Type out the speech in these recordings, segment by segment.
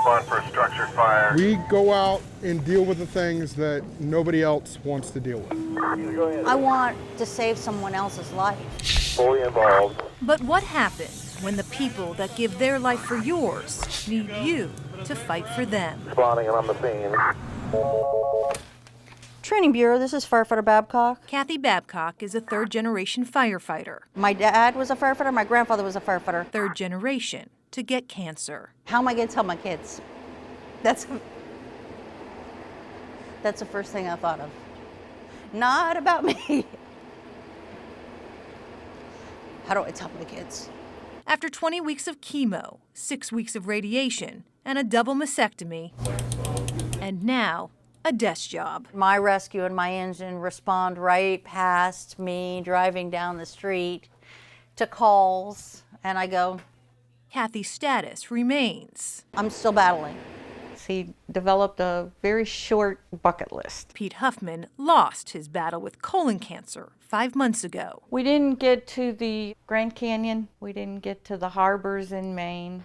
respond for a structure fire. We go out and deal with the things that nobody else wants to deal with. I want to save someone else's life. Fully involved. But what happens when the people that give their life for yours need you to fight for them? Responding and on the scene. Training Bureau, this is Firefighter Babcock. Kathy Babcock is a third-generation firefighter. My dad was a firefighter, my grandfather was a firefighter. Third generation to get cancer. How am I going to tell my kids? That's the first thing I thought of. Not about me. How do I tell my kids? After 20 weeks of chemo, 6 weeks of radiation, and a double mastectomy, and now a desk job. My rescue and my engine respond right past me driving down the street to calls, and I go, Kathy's status remains. I'm still battling. He developed a very short bucket list. Pete Huffman lost his battle with colon cancer 5 months ago. We didn't get to the Grand Canyon. We didn't get to the harbors in Maine.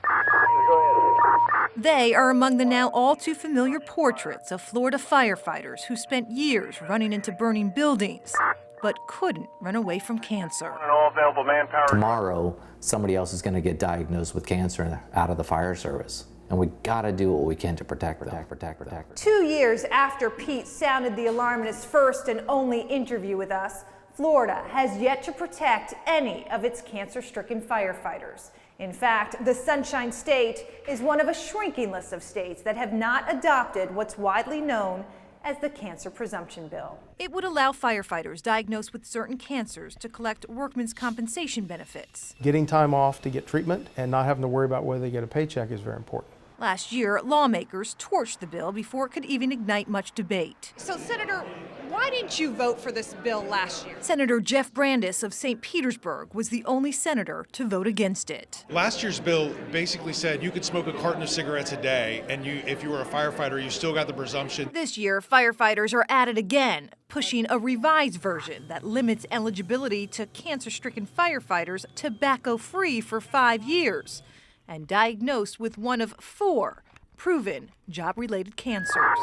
They are among the now all too familiar portraits of Florida firefighters who spent years running into burning buildings, but couldn't run away from cancer. All available manpower. Tomorrow, somebody else is going to get diagnosed with cancer out of the fire service. And we got to do what we can to protect them. 2 years after Pete sounded the alarm in his first and only interview with us, Florida has yet to protect any of its cancer-stricken firefighters. In fact, the Sunshine State is one of a shrinking list of states that have not adopted what's widely known as the Cancer Presumption Bill. It would allow firefighters diagnosed with certain cancers to collect workmen's compensation benefits. Getting time off to get treatment and not having to worry about whether they get a paycheck is very important. Last year, lawmakers torched the bill before it could even ignite much debate. So, Senator, why didn't you vote for this bill last year? Senator Jeff Brandes of St. Petersburg was the only senator to vote against it. Last year's bill basically said you could smoke a carton of cigarettes a day, and if you were a firefighter, you still got the presumption. This year, firefighters are at it again, pushing a revised version that limits eligibility to cancer-stricken firefighters tobacco-free for 5 years and diagnosed with one of 4 proven job-related cancers.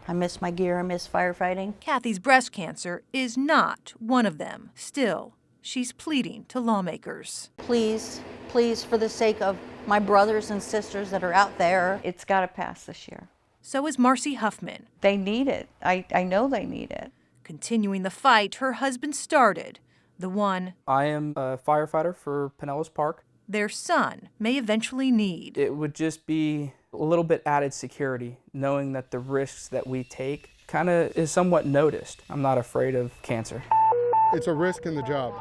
I miss my gear, I miss firefighting. Kathy's breast cancer is not one of them. Still, she's pleading to lawmakers. Please, please, for the sake of my brothers and sisters that are out there. It's got to pass this year. So is Marcy Huffman. They need it. I know they need it. Continuing the fight her husband started, the one I am a firefighter for Pinellas Park. Their son may eventually need. It would just be a little bit added security, knowing that the risks that we take kind of is somewhat noticed. I'm not afraid of cancer. It's a risk in the job.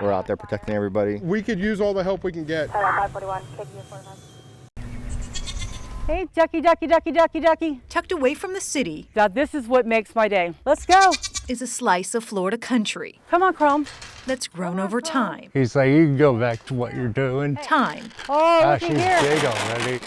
We're out there protecting everybody. We could use all the help we can get. 541, Hey, ducky, ducky, ducky, ducky, ducky. Tucked away from the city. Now this is what makes my day. Let's go. Is a slice of Florida country. Come on, Chrome. That's grown over time. He's like, you can go back to what you're doing. Time. Oh, look she's at here. big already.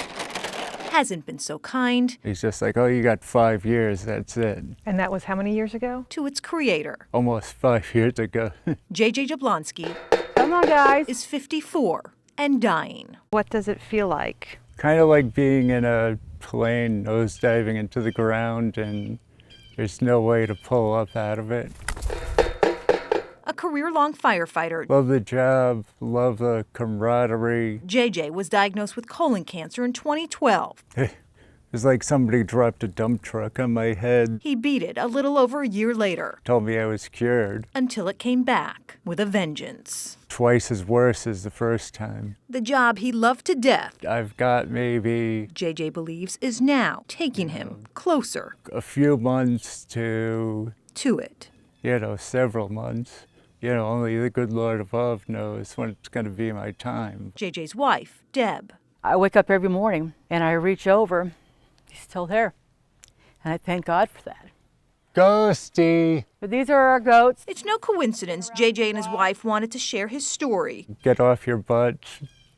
Hasn't been so kind. He's just like, oh, you got 5 years, that's it. And that was how many years ago? To its creator. Almost 5 years ago. J.J. Jablonski. Come on, guys. Is 54 and dying. What does it feel like? Kind of like being in a plane nosediving into the ground and there's no way to pull up out of it. A career-long firefighter. Love the job, love the camaraderie. JJ was diagnosed with colon cancer in 2012. It's like somebody dropped a dump truck on my head. He beat it a little over a year later. Told me I was cured. Until it came back with a vengeance. Twice as worse as the first time. The job he loved to death, I've got maybe, JJ believes, is now taking him closer. A few months to it. Several months. Only the good Lord above knows when it's going to be my time. JJ's wife, Deb. I wake up every morning and I reach over. He's still there. And I thank God for that. Ghosty! But these are our goats. It's no coincidence JJ and his wife wanted to share his story. Get off your butt.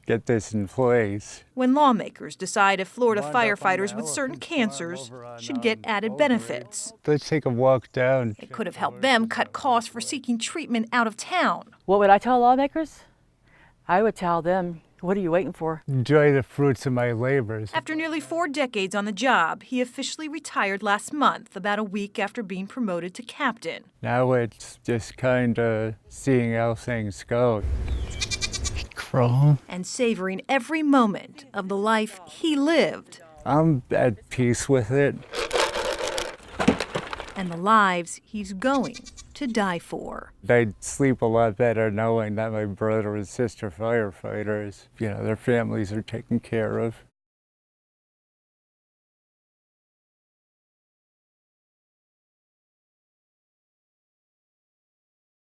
Get this in place. When lawmakers decide if Florida firefighters with certain cancers should get added benefits. Let's take a walk down. It could have helped them cut costs for seeking treatment out of town. What would I tell lawmakers? I would tell them, What are you waiting for? Enjoy the fruits of my labors. After nearly 4 decades on the job, he officially retired last month, about a week after being promoted to captain. Now it's just kind of seeing how things go. Crawl. And savoring every moment of the life he lived. I'm at peace with it. And the lives he's going to die for. I'd sleep a lot better knowing that my brother and sister firefighters, their families are taken care of.